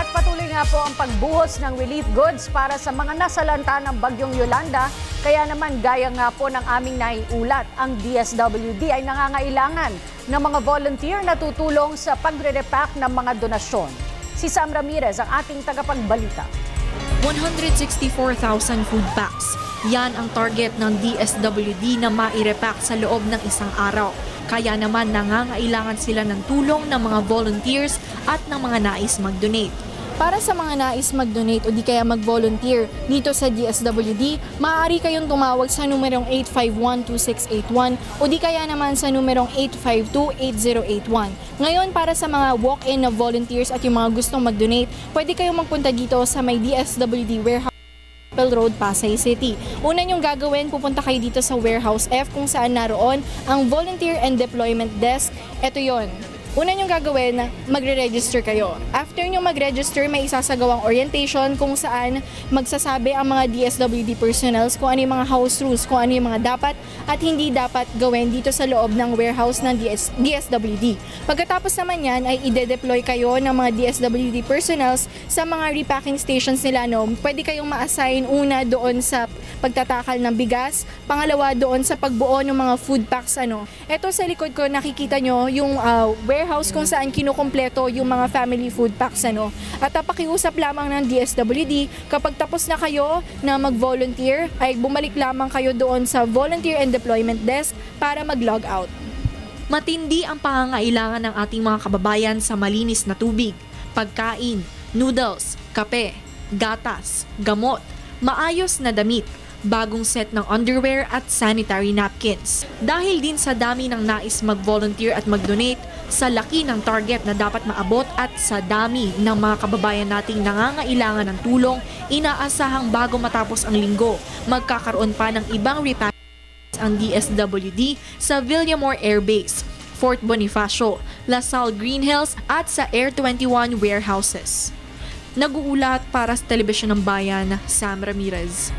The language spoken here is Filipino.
At patuloy nga po ang pagbuhos ng relief goods para sa mga nasalanta ng Bagyong Yolanda. Kaya naman gaya nga po ng aming naiulat, ang DSWD ay nangangailangan ng mga volunteer na tutulong sa pagre-repack ng mga donasyon. Si Sam Ramirez ang ating tagapagbalita. 164,000 food packs. Yan ang target ng DSWD na mai-repack sa loob ng isang araw. Kaya naman nangangailangan sila ng tulong ng mga volunteers at ng mga nais mag-donate. Para sa mga nais mag-donate o di kaya mag-volunteer dito sa DSWD, maaari kayong tumawag sa numerong 851-2681 o di kaya naman sa numerong 852-8081. Ngayon, para sa mga walk-in na volunteers at yung mga gustong mag-donate, pwede kayong magpunta dito sa may DSWD warehouse Road, Pasay City. Una niyong gagawin, pupunta kayo dito sa Warehouse F kung saan naroon ang Volunteer and Deployment Desk. Ito yon. Una niyong gagawin, magre-register kayo. After nyo mag-register, may isasagawang orientation kung saan magsasabi ang mga DSWD personnels kung ano yung mga house rules, kung ano yung mga dapat at hindi dapat gawin dito sa loob ng warehouse ng DSWD. Pagkatapos naman yan, ay ide-deploy kayo ng mga DSWD personnels sa mga repacking stations nila. Pwede kayong ma-assign una doon sa pagtatakal ng bigas, pangalawa doon sa pagbuo ng mga food packs. Ito sa likod ko, nakikita nyo yung warehouse kung saan kinukumpleto yung mga family food packs. At pakiusap lamang ng DSWD, kapag tapos na kayo na mag-volunteer, ay bumalik lamang kayo doon sa Volunteer and Deployment Desk para mag-log out. Matindi ang pangangailangan ng ating mga kababayan sa malinis na tubig, pagkain, noodles, kape, gatas, gamot, maayos na damit, bagong set ng underwear at sanitary napkins. Dahil din sa dami ng nais mag-volunteer at mag-donate, sa laki ng target na dapat maabot at sa dami ng mga kababayan nating nangangailangan ng tulong, inaasahang bago matapos ang linggo, magkakaroon pa ng ibang repack ang DSWD sa Villamor Air Base, Fort Bonifacio, Lasal Green Hills at sa Air 21 warehouses. Nag-uulat para sa Telebisyon ng Bayan, Sam Ramirez.